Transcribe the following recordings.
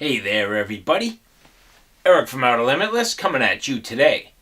Hey there everybody, Eric from Outer Limitless coming at you today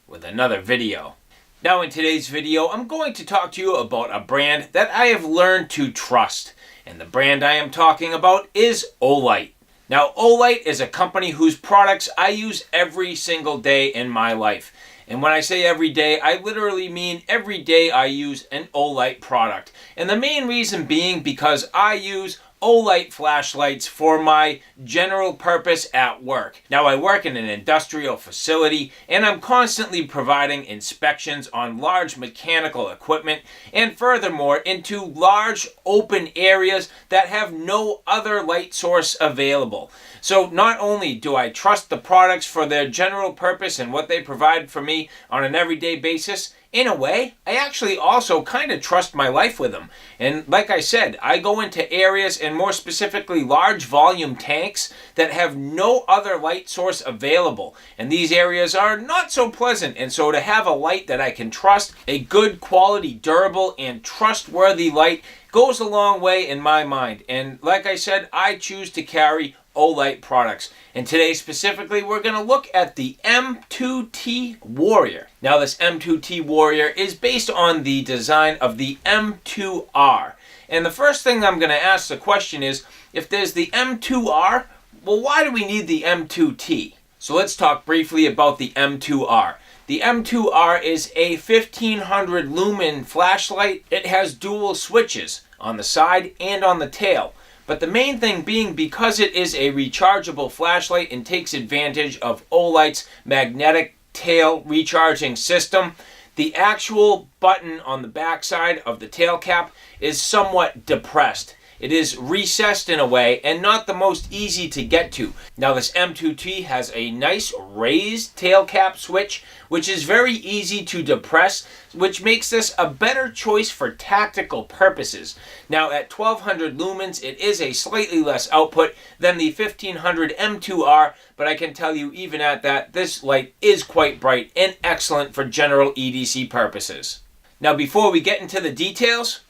with another video. Now in today's video I'm going to talk to you about a brand that I have learned to trust, and the brand I am talking about is Olight. Now Olight is a company whose products I use every single day in my life. And when I say every day, I literally mean every day I use an Olight product. And the main reason being because I use Olight flashlights for my general purpose at work. Now I work in an industrial facility and I'm constantly providing inspections on large mechanical equipment and furthermore into large open areas that have no other light source available. So not only do I trust the products for their general purpose and what they provide for me on an everyday basis, in a way, I actually also kind of trust my life with them. And like I said, I go into areas and more specifically large volume tanks that have no other light source available. And these areas are not so pleasant. And so to have a light that I can trust, a good quality, durable, and trustworthy light goes a long way in my mind. And like I said, I choose to carry Olight products. And today specifically we're going to look at the M2T Warrior. Now this M2T Warrior is based on the design of the M2R. And the first thing I'm going to ask the question is, if there's the M2R, well, why do we need the M2T? So let's talk briefly about the M2R. The M2R is a 1500 lumen flashlight. It has dual switches on the side and on the tail. But the main thing being, because it is a rechargeable flashlight and takes advantage of Olight's magnetic tail recharging system, the actual button on the backside of the tail cap is somewhat depressed. It is recessed in a way and not the most easy to get to. Now this M2T has a nice raised tail cap switch, which is very easy to depress, which makes this a better choice for tactical purposes. Now at 1200 lumens, it is a slightly less output than the 1500 M2R, but I can tell you even at that, this light is quite bright and excellent for general EDC purposes. Now before we get into the details,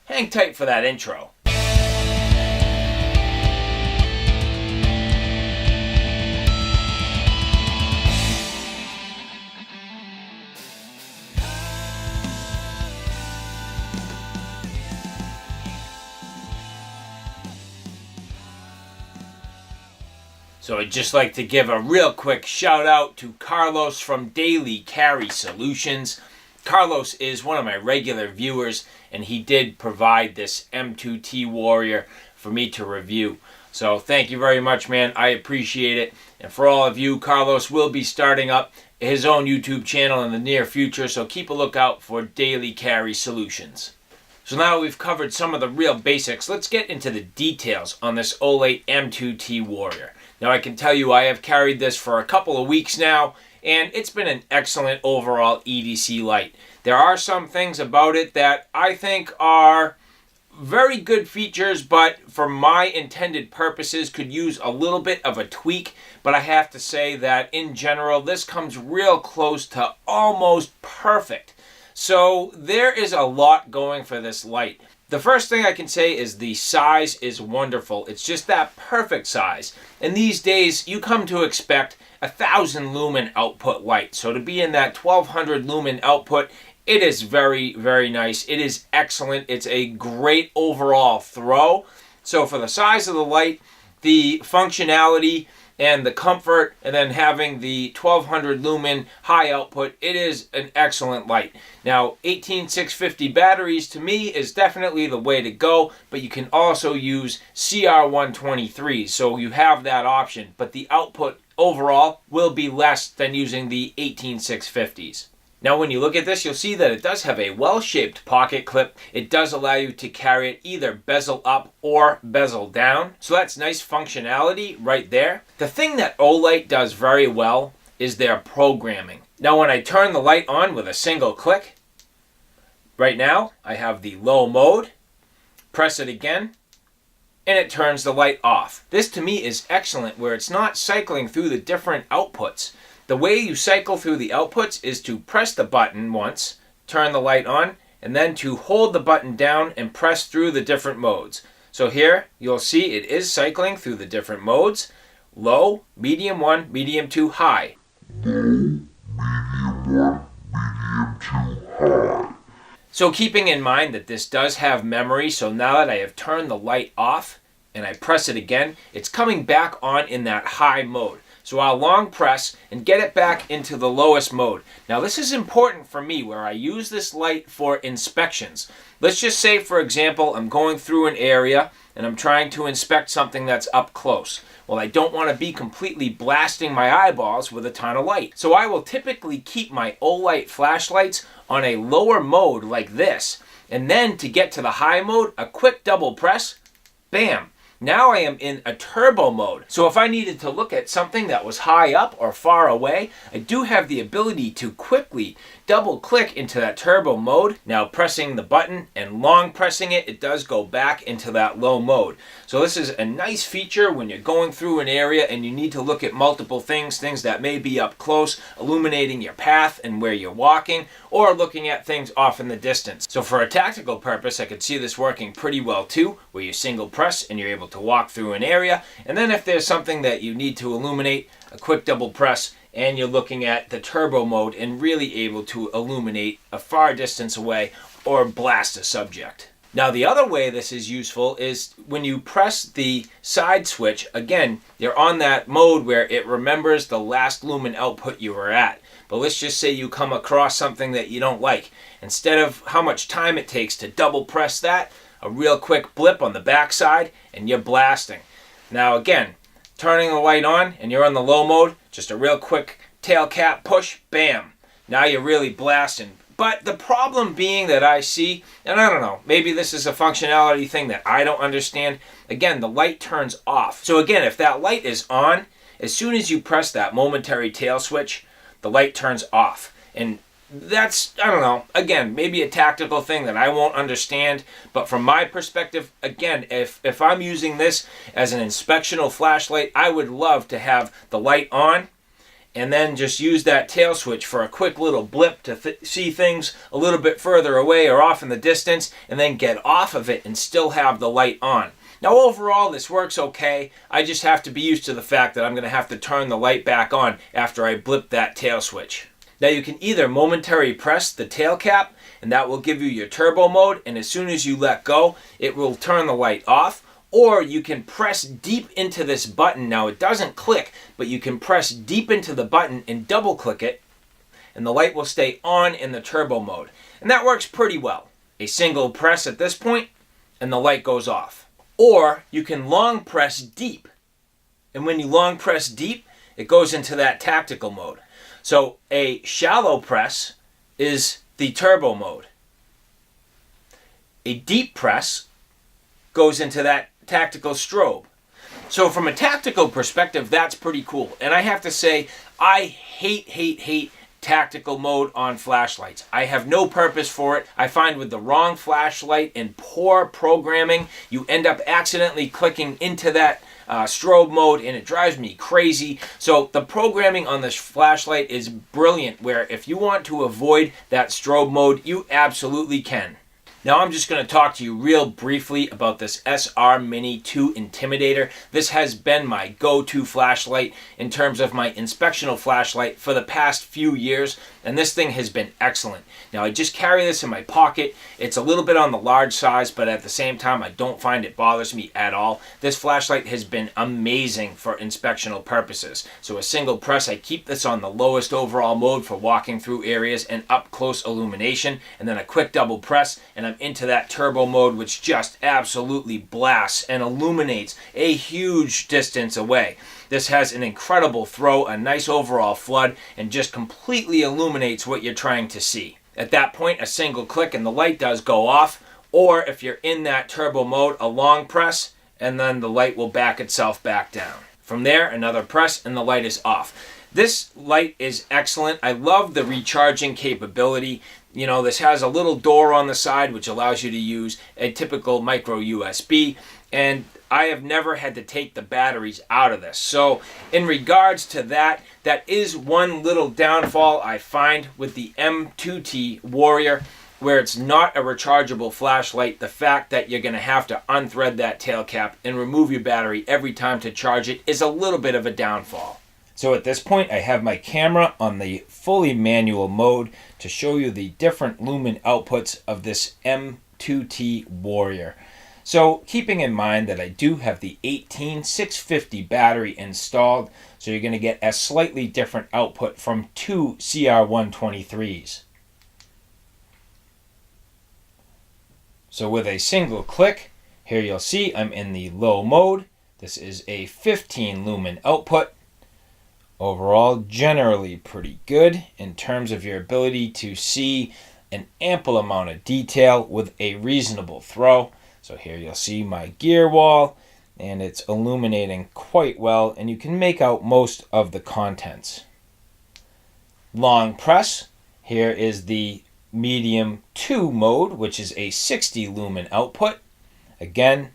hang tight for that intro. So I'd just like to give a real quick shout out to Carlos from Daily Carry Solutions. Carlos is one of my regular viewers and he did provide this M2T Warrior for me to review. So thank you very much, man. I appreciate it. And for all of you, Carlos will be starting up his own YouTube channel in the near future, so keep a lookout for Daily Carry Solutions. So now we've covered some of the real basics, let's get into the details on this Olight M2T Warrior. Now I can tell you I have carried this for a couple of weeks now, and it's been an excellent overall EDC light. There are some things about it that I think are very good features, but for my intended purposes could use a little bit of a tweak. But I have to say that in general, this comes real close to almost perfect. So there is a lot going for this light. The first thing I can say is the size is wonderful. It's just that perfect size. And these days, you come to expect 1000 lumen output light. So to be in that 1200 lumen output, it is very, very nice. It is excellent. It's a great overall throw. So for the size of the light, the functionality, and the comfort, and then having the 1200 lumen high output, it is an excellent light. Now 18650 batteries to me is definitely the way to go, but you can also use CR123, so you have that option, but the output overall will be less than using the 18650s. Now when you look at this, you'll see that it does have a well-shaped pocket clip. It does allow you to carry it either bezel up or bezel down. So that's nice functionality right there. The thing that Olight does very well is their programming. Now when I turn the light on with a single click, right now I have the low mode, press it again, and it turns the light off. This to me is excellent where it's not cycling through the different outputs. The way you cycle through the outputs is to press the button once, turn the light on, and then to hold the button down and press through the different modes. So here you'll see it is cycling through the different modes. low, medium 1, medium 2, high. So keeping in mind that this does have memory, so now that I have turned the light off and I press it again, it's coming back on in that high mode. So I'll long press and get it back into the lowest mode. Now this is important for me where I use this light for inspections. Let's just say, for example, I'm going through an area and I'm trying to inspect something that's up close. Well, I don't want to be completely blasting my eyeballs with a ton of light. So I will typically keep my Olight flashlights on a lower mode like this. And then to get to the high mode, a quick double press, bam. Now I am in a turbo mode. So if I needed to look at something that was high up or far away, I do have the ability to quickly double click into that turbo mode. Now pressing the button and long pressing it, it does go back into that low mode. So this is a nice feature when you're going through an area and you need to look at multiple things that may be up close, illuminating your path and where you're walking, or looking at things off in the distance. So for a tactical purpose, I could see this working pretty well too, where you single press and you're able to walk through an area, and then if there's something that you need to illuminate, a quick double press and you're looking at the turbo mode and really able to illuminate a far distance away or blast a subject. Now the other way this is useful is when you press the side switch, again, you're on that mode where it remembers the last lumen output you were at. But let's just say you come across something that you don't like. Instead of how much time it takes to double press that, a real quick blip on the back side and you're blasting. Now again, turning the light on and you're on the low mode, just a real quick tail cap push, bam. Now you're really blasting. But the problem being that I see, and I don't know, maybe this is a functionality thing that I don't understand, again, the light turns off. So again, if that light is on, as soon as you press that momentary tail switch, the light turns off. And that's, I don't know, again, maybe a tactical thing that I won't understand, but from my perspective, again, if I'm using this as an inspectional flashlight, I would love to have the light on and then just use that tail switch for a quick little blip to see things a little bit further away or off in the distance, and then get off of it and still have the light on. Now overall this works okay, I just have to be used to the fact that I'm going to have to turn the light back on after I blip that tail switch. Now you can either momentary press the tail cap and that will give you your turbo mode, and as soon as you let go it will turn the light off, or you can press deep into this button. Now it doesn't click, but you can press deep into the button and double click it and the light will stay on in the turbo mode. And that works pretty well. A single press at this point and the light goes off. Or you can long press deep, and when you long press deep it goes into that tactical mode. So a shallow press is the turbo mode. A deep press goes into that tactical strobe. So from a tactical perspective, that's pretty cool. And I have to say, I hate tactical mode on flashlights. I have no purpose for it. I find with the wrong flashlight and poor programming, you end up accidentally clicking into that strobe mode and it drives me crazy. So the programming on this flashlight is brilliant, where if you want to avoid that strobe mode, you absolutely can. Now I'm just going to talk to you real briefly about this SR Mini 2 Intimidator. This has been my go-to flashlight in terms of my inspectional flashlight for the past few years, and this thing has been excellent. Now I just carry this in my pocket. It's a little bit on the large size, but at the same time I don't find it bothers me at all. This flashlight has been amazing for inspectional purposes. So a single press, I keep this on the lowest overall mode for walking through areas and up close illumination, and then a quick double press and I'm into that turbo mode, which just absolutely blasts and illuminates a huge distance away. This has an incredible throw, a nice overall flood, and just completely illuminates what you're trying to see. At that point, a single click and the light does go off, or if you're in that turbo mode, a long press and then the light will back itself back down. From there, another press and the light is off. This light is excellent. I love the recharging capability. You know, this has a little door on the side which allows you to use a typical micro USB, and I have never had to take the batteries out of this. So in regards to that, that is one little downfall I find with the M2T Warrior. where it's not a rechargeable flashlight, the fact that you're going to have to unthread that tail cap and remove your battery every time to charge it is a little bit of a downfall. So at this point, I have my camera on the fully manual mode to show you the different lumen outputs of this M2T Warrior. So keeping in mind that I do have the 18650 battery installed, so you're going to get a slightly different output from two CR123s. So with a single click, here you'll see I'm in the low mode. This is a 15 lumen output. Overall, generally pretty good in terms of your ability to see an ample amount of detail with a reasonable throw. So here you'll see my gear wall, and it's illuminating quite well, and you can make out most of the contents. Long press, here is the medium 2 mode, which is a 60 lumen output. Again,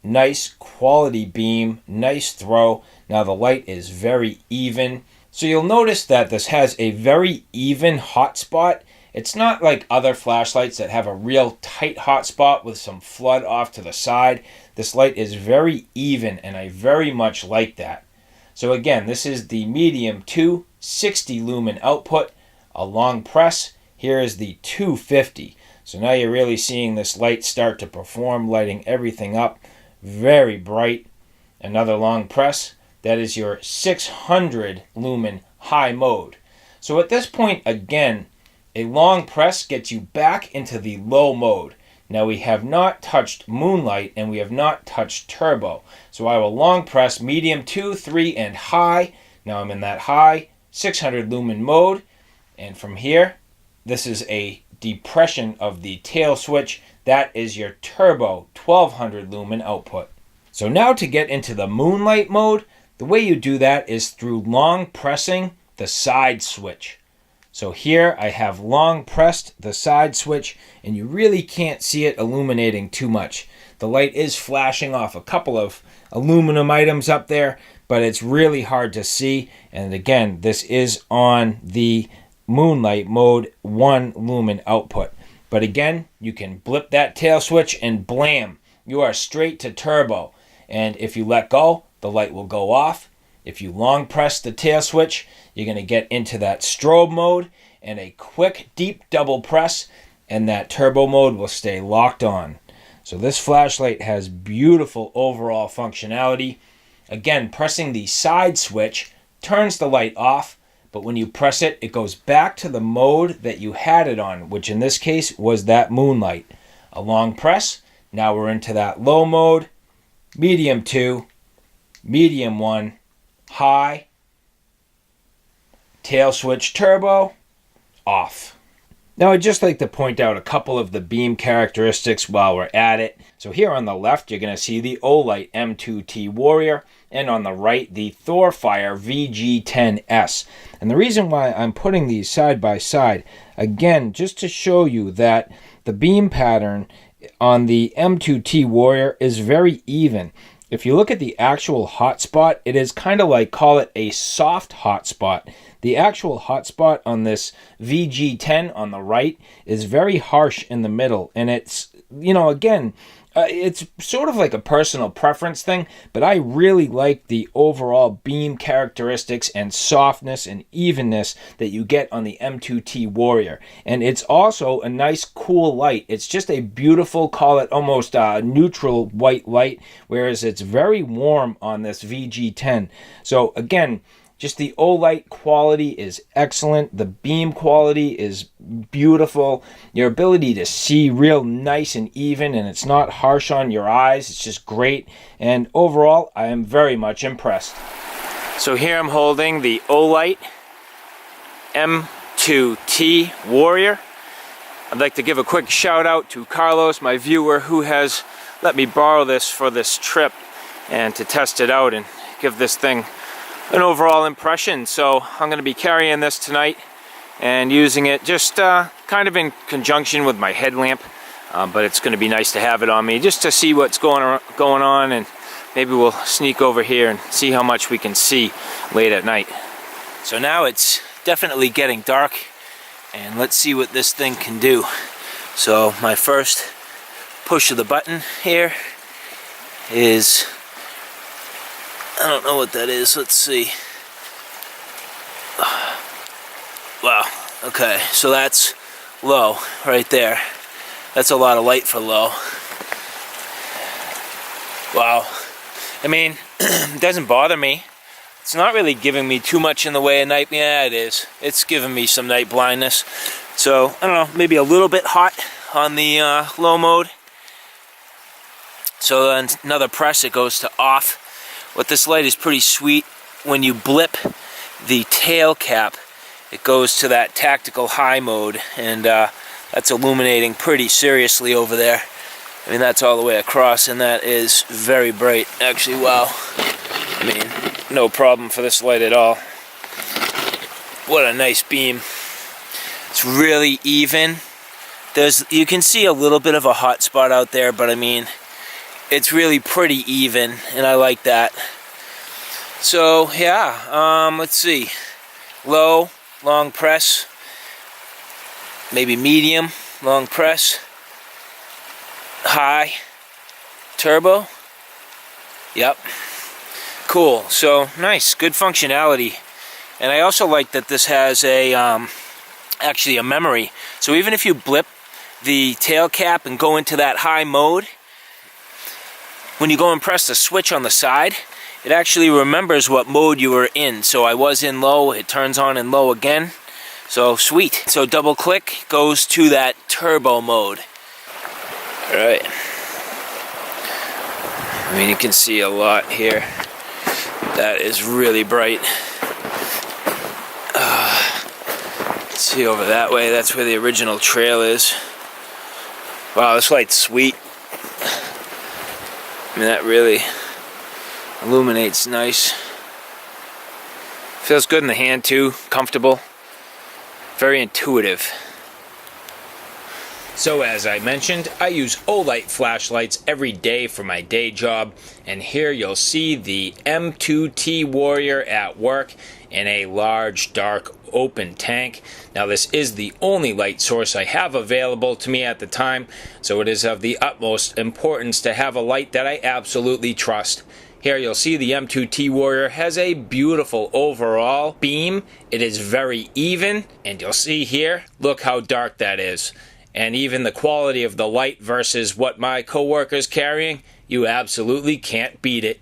nice quality beam, nice throw. Now the light is very even. So you'll notice that this has a very even hotspot. It's not like other flashlights that have a real tight hotspot with some flood off to the side. This light is very even, and I very much like that. So again, this is the medium 2 60 lumen output, a long press. Here is the 250. So now you're really seeing this light start to perform, lighting everything up. Very bright. Another long press. That is your 600 lumen high mode. So at this point, again, a long press gets you back into the low mode. Now we have not touched moonlight and we have not touched turbo. So I will long press medium 2, 3, and high. Now I'm in that high 600 lumen mode. And from here, this is a depression of the tail switch. That is your turbo 1200 lumen output. So now to get into the moonlight mode, the way you do that is through long pressing the side switch. So here I have long pressed the side switch, and you really can't see it illuminating too much. The light is flashing off a couple of aluminum items up there, but it's really hard to see. And again, this is on the moonlight mode 1 lumen output. But again, you can blip that tail switch and blam, you are straight to turbo. And if you let go, the light will go off. If you long press the tail switch, you're going to get into that strobe mode, and a quick deep double press, and that turbo mode will stay locked on. So this flashlight has beautiful overall functionality. Again, pressing the side switch turns the light off, but when you press it, it goes back to the mode that you had it on, which in this case was that moonlight. A long press, now we're into that low mode, medium 2, medium 1, high, tail switch turbo, off. Now I'd just like to point out a couple of the beam characteristics while we're at it. So here on the left, you're going to see the Olight M2T Warrior, and on the right, the Thorfire VG10S. And the reason why I'm putting these side by side, again, just to show you that the beam pattern on the M2T Warrior is very even. If you look at the actual hotspot, it is kind of like, call it a soft hotspot. The actual hotspot on this VG10 on the right is very harsh in the middle. And it's, again, it's sort of like a personal preference thing, but I really like the overall beam characteristics and softness and evenness that you get on the M2T Warrior. And it's also a nice cool light. It's just a beautiful, call it almost neutral white light, whereas it's very warm on this VG10. So again, just the Olight quality is excellent. The beam quality is beautiful. Your ability to see real nice and even, and it's not harsh on your eyes. It's just great. And overall, I am very much impressed. So here I'm holding the Olight M2T Warrior. I'd like to give a quick shout out to Carlos, my viewer, who has let me borrow this for this trip and to test it out and give this thing an overall impression. So I'm going to be carrying this tonight and using it just kind of in conjunction with my headlamp, but it's going to be nice to have it on me just to see what's going on, and maybe we'll sneak over here and see how much we can see late at night. So now it's definitely getting dark, and let's see what this thing can do. So my first push of the button here is, I don't know what that is, let's see. Wow, okay, so that's low right there. That's a lot of light for low. Wow. I mean, it doesn't bother me. It's not really giving me too much in the way of night. Yeah, it is. It's giving me some night blindness. So, I don't know, maybe a little bit hot on the low mode. So then another press, it goes to off. What this light is pretty sweet, when you blip the tail cap, it goes to that tactical high mode, and that's illuminating pretty seriously over there. I mean, that's all the way across, and that is very bright. Actually, wow. I mean, no problem for this light at all. What a nice beam. It's really even. You can see a little bit of a hot spot out there, but I mean, it's really pretty even, and I like that. So, yeah, let's see. Low, long press. Maybe medium, long press. High, turbo. Yep. Cool. So nice, good functionality. And I also like that this has a actually a memory. So even if you blip the tail cap and go into that high mode, when you go and press the switch on the side, it actually remembers what mode you were in. So I was in low, it turns on in low again. So sweet. So double click goes to that turbo mode. Alright. I mean, you can see a lot here. That is really bright. See over that way, that's where the original trail is. Wow, this light's sweet. I mean, that really illuminates nice. Feels good in the hand too, comfortable. Very intuitive. So as I mentioned, I use Olight flashlights every day for my day job, and here you'll see the M2T Warrior at work in a large, dark, open tank. Now this is the only light source I have available to me at the time, so it is of the utmost importance to have a light that I absolutely trust. Here you'll see the M2T Warrior has a beautiful overall beam. It is very even, and you'll see here, look how dark that is. And even the quality of the light versus what my coworker's carrying, you absolutely can't beat it.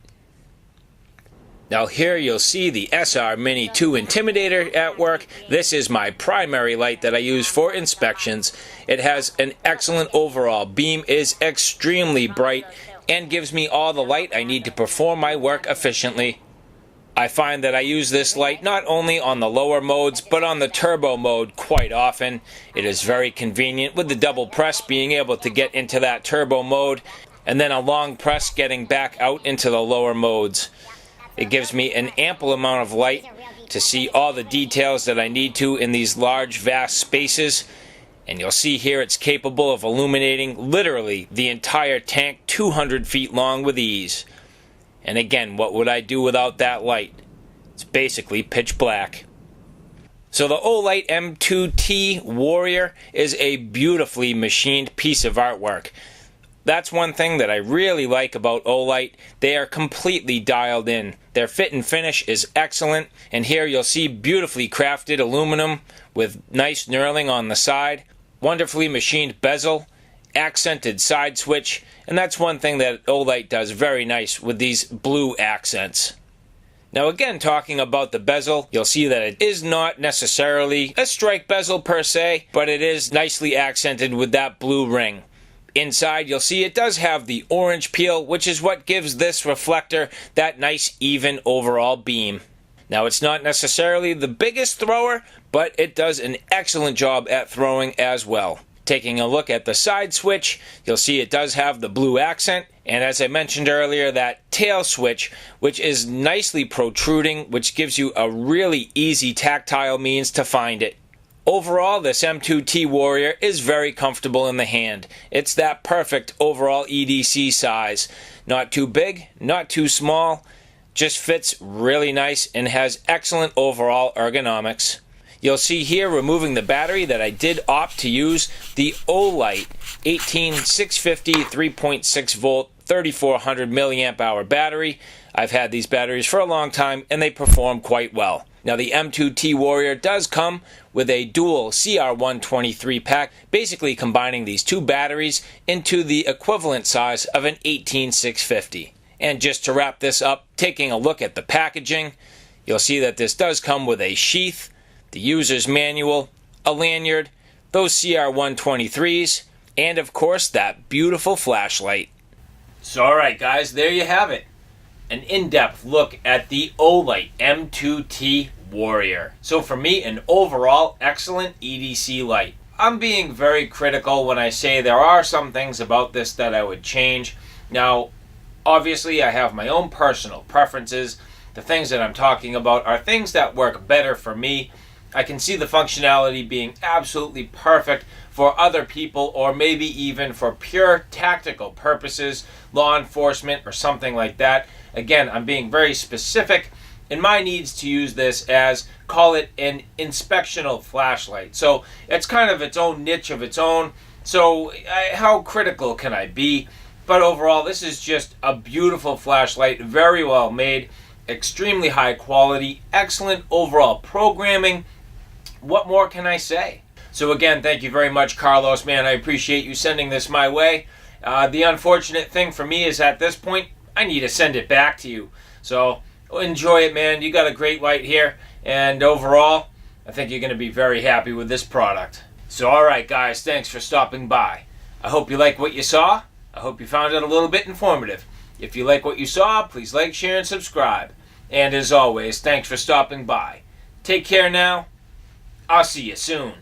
Now here you'll see the SR Mini 2 Intimidator at work. This is my primary light that I use for inspections. It has an excellent overall beam, is extremely bright, and gives me all the light I need to perform my work efficiently. I find that I use this light not only on the lower modes, but on the turbo mode quite often. It is very convenient with the double press being able to get into that turbo mode, and then a long press getting back out into the lower modes. It gives me an ample amount of light to see all the details that I need to in these large, vast spaces. And you'll see here it's capable of illuminating literally the entire tank 200 feet long with ease. And again, what would I do without that light? It's basically pitch black. So the Olight M2T Warrior is a beautifully machined piece of artwork. That's one thing that I really like about Olight. They are completely dialed in. Their fit and finish is excellent, and here you'll see beautifully crafted aluminum with nice knurling on the side, wonderfully machined bezel, accented side switch, and that's one thing that Olight does very nice with these blue accents. Now again, talking about the bezel, you'll see that it is not necessarily a strike bezel per se, but it is nicely accented with that blue ring. Inside you'll see it does have the orange peel, which is what gives this reflector that nice even overall beam. Now it's not necessarily the biggest thrower, but it does an excellent job at throwing as well. Taking a look at the side switch, you'll see it does have the blue accent, and as I mentioned earlier, that tail switch, which is nicely protruding, which gives you a really easy tactile means to find it. Overall, this M2T Warrior is very comfortable in the hand. It's that perfect overall EDC size. Not too big, not too small, just fits really nice and has excellent overall ergonomics. You'll see here removing the battery that I did opt to use the Olight 18650 3.6 volt 3400 milliamp hour battery. I've had these batteries for a long time and they perform quite well. Now the M2T Warrior does come with a dual CR123 pack, basically combining these two batteries into the equivalent size of an 18650. And just to wrap this up, taking a look at the packaging, you'll see that this does come with a sheath, the user's manual, a lanyard, those CR123s, and of course that beautiful flashlight. So alright guys, there you have it. An in-depth look at the Olight M2T Warrior. So for me, an overall excellent EDC light. I'm being very critical when I say there are some things about this that I would change. Now, obviously I have my own personal preferences. The things that I'm talking about are things that work better for me. I can see the functionality being absolutely perfect for other people, or maybe even for pure tactical purposes, law enforcement or something like that. Again, I'm being very specific in my needs to use this as, call it an inspectional flashlight. So it's kind of its own niche of its own. So how critical can I be? But overall, this is just a beautiful flashlight, very well made, extremely high quality, excellent overall programming. What more can I say? So again, thank you very much, Carlos, man. I appreciate you sending this my way. The unfortunate thing for me is at this point, I need to send it back to you. So enjoy it, man. You got a great light here. And overall, I think you're going to be very happy with this product. So alright guys, thanks for stopping by. I hope you like what you saw. I hope you found it a little bit informative. If you like what you saw, please like, share, and subscribe. And as always, thanks for stopping by. Take care now. I'll see you soon.